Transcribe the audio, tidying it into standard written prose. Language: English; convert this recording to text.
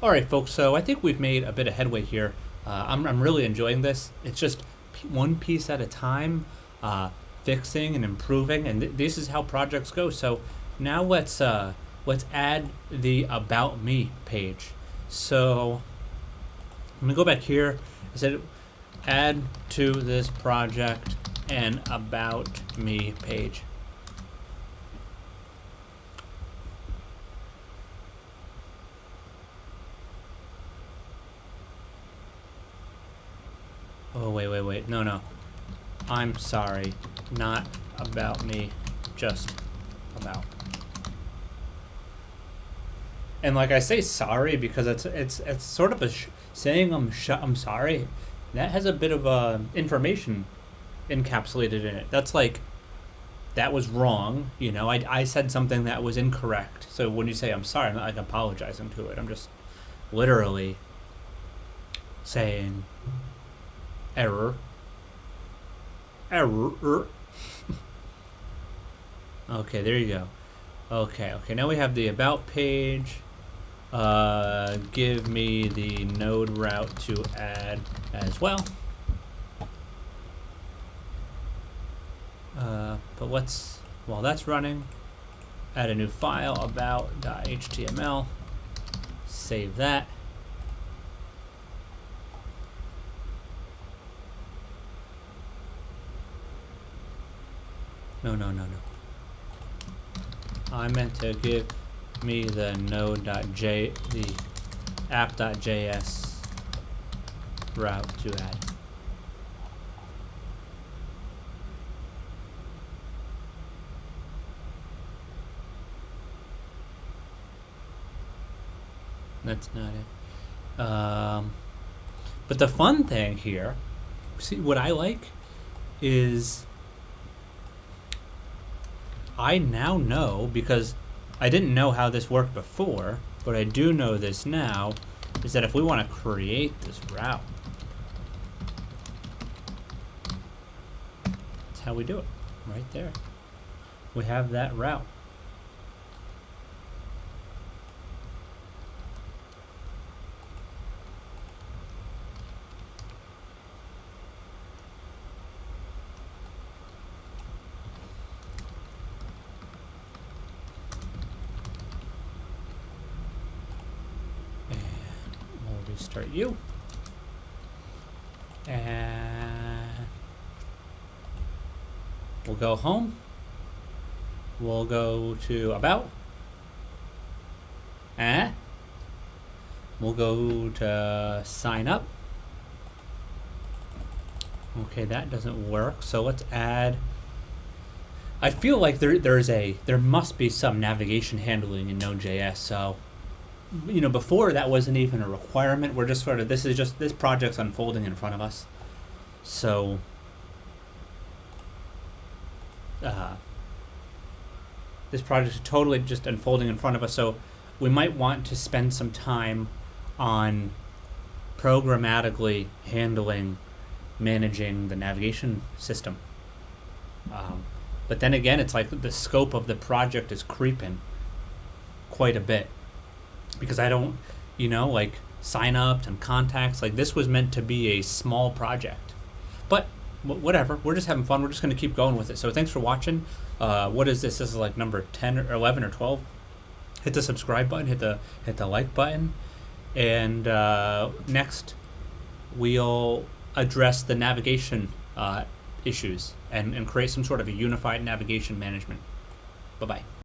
All right, folks, so I think we've made a bit of headway here. I'm really enjoying this. It's just one piece at a time, fixing and improving, and this is how projects go. So now let's add the About Me page. So I'm gonna go back here. I said add to this project an About Me page. Oh, wait. No. I'm sorry. Not about me. Just about. And like I say sorry because it's sort of saying I'm sorry. That has a bit of information encapsulated in it. That's like, that was wrong. I said something that was incorrect. So when you say I'm sorry, I'm not like apologizing to it. I'm just literally saying error. Okay, there you go. Okay, now we have the About page. Give me the node route to add as well. But while that's running, add a new file, about.html, save that. No. I meant to give me the the app.js route to add. That's not it. But the fun thing here, see what I like is I now know, because I didn't know how this worked before, but I do know this now, is that if we want to create this route, that's how we do it, right there. We have that route. Restart you, and we'll go home. We'll go to About, and we'll go to Sign Up. Okay, that doesn't work, so let's add. I feel like there must be some navigation handling in Node.js, so before that wasn't even a requirement. We're just this project's unfolding in front of us. So this project is totally just unfolding in front of us. So we might want to spend some time on programmatically managing the navigation system. But then again, it's like the scope of the project is creeping quite a bit. Because I don't, like sign ups and contacts, like this was meant to be a small project. But whatever, we're just having fun. We're just going to keep going with it. So thanks for watching. What is this? This is like number 10 or 11 or 12. Hit the subscribe button, hit the like button. And next, we'll address the navigation issues and create some sort of a unified navigation management. Bye-bye.